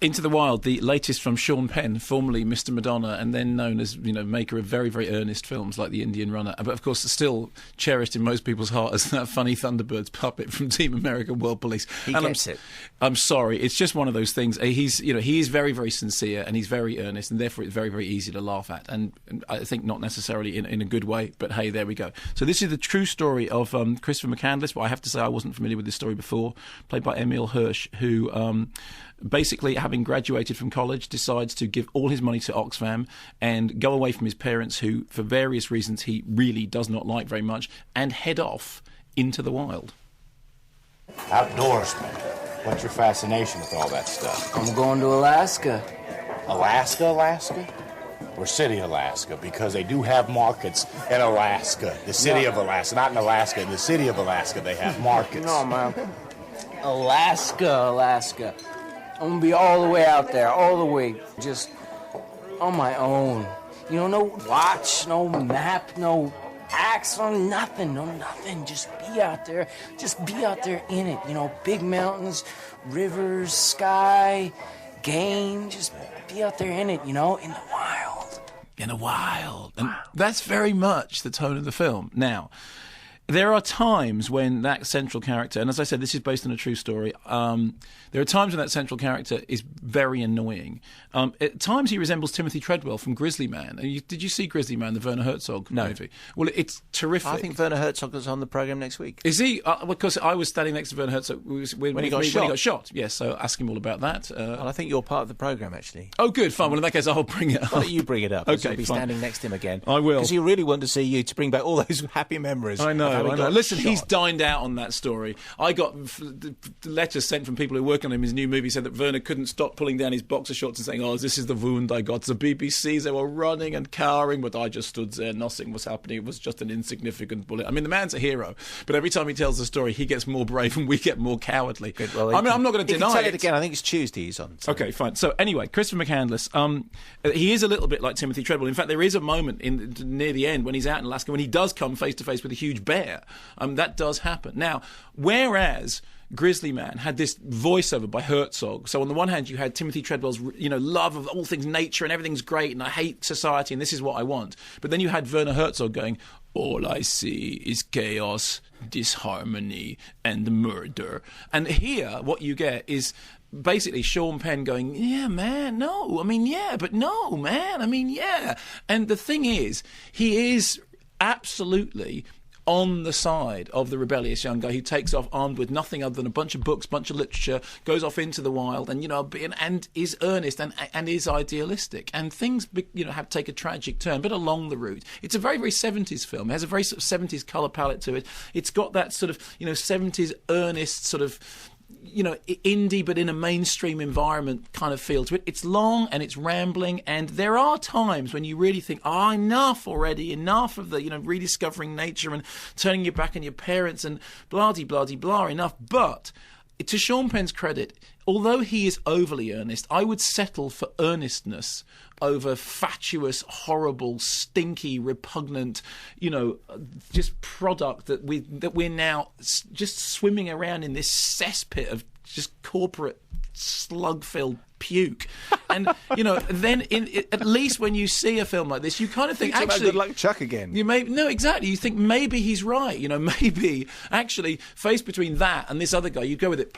Into the Wild, the latest from Sean Penn, formerly Mr. Madonna, and then known as, maker of very, very earnest films like The Indian Runner, but of course still cherished in most people's heart as that funny Thunderbirds puppet from Team America World Police. He gets it. I'm sorry, it's just one of those things. He is very, very sincere and he's very earnest, and therefore it's very, very easy to laugh at. And I think not necessarily in a good way, but hey, there we go. So this is the true story of Christopher McCandless. But I have to say I wasn't familiar with this story before. Played by Emil Hirsch, who basically, having graduated from college, decides to give all his money to Oxfam and go away from his parents, who, for various reasons, he really does not like very much, and head off into the wild. Outdoorsman. What's your fascination with all that stuff? I'm going to Alaska. Alaska? Or City, Alaska, because they do have markets in Alaska. The city of Alaska, not in Alaska. In the city of Alaska, they have markets. No, man. Alaska. I'm going to be all the way out there, all the way, just on my own. No watch, no map, no axe, no nothing. Just be out there. Just be out there in it. Big mountains, rivers, sky, game. Just be out there in it, in the wild. In the wild. And that's very much the tone of the film. Now, there are times when that central character, and as I said, this is based on a true story, there are times when that central character is very annoying. At times he resembles Timothy Treadwell from Grizzly Man. Did you see Grizzly Man, the Werner Herzog movie? Well, it's terrific. I think Werner Herzog is on the programme next week. Is he? Because I was standing next to Werner Herzog when he got shot. Yes, so ask him all about that. Well, I think you're part of the programme, actually. Oh, good, fine. Well, in that case, I'll bring it up. Why don't you bring it up? Okay, you'll be standing next to him again. I will. Because you really want to see you to bring back all those happy memories. I know. Listen, shot. He's dined out on that story. I got letters sent from people who work on him. His new movie said that Werner couldn't stop pulling down his boxer shorts and saying, "Oh, this is the wound I got." The BBC, they were running and cowering, but I just stood there. Nothing was happening. It was just an insignificant bullet. I mean, the man's a hero, but every time he tells the story, he gets more brave and we get more cowardly. Good, well, I'm not going to deny tell it again. I think it's Tuesday he's on. So. Okay, fine. So anyway, Christopher McCandless, he is a little bit like Timothy Treadwell. In fact, there is a moment near the end when he's out in Alaska when he does come face to face with a huge bear. That does happen. Now, whereas Grizzly Man had this voiceover by Herzog, so on the one hand you had Timothy Treadwell's love of all things nature and everything's great and I hate society and this is what I want, but then you had Werner Herzog going, "All I see is chaos, disharmony and murder." And here what you get is basically Sean Penn going, "Yeah, man, no, I mean, yeah, but no, man, I mean, yeah." And the thing is, he is absolutely on the side of the rebellious young guy who takes off armed with nothing other than a bunch of books, bunch of literature, goes off into the wild, and and is earnest and is idealistic. And things have take a tragic turn, but along the route, it's a very, very 70s film. It has a very sort of 70s colour palette to it. It's got that sort of 70s earnest sort of indie but in a mainstream environment kind of feel to it. It's long and it's rambling, and there are times when you really think, enough already, enough of the rediscovering nature and turning your back on your parents and blah-de-blah-de-blah, enough. But to Sean Penn's credit, although he is overly earnest, I would settle for earnestness over fatuous, horrible, stinky, repugnant, just product that we're now just swimming around in this cesspit of just corporate slug-filled puke. And then at least when you see a film like this, you kind of think, actually, Good Luck Chuck again. Exactly. You think maybe he's right. Maybe actually faced between that and this other guy, you go with it.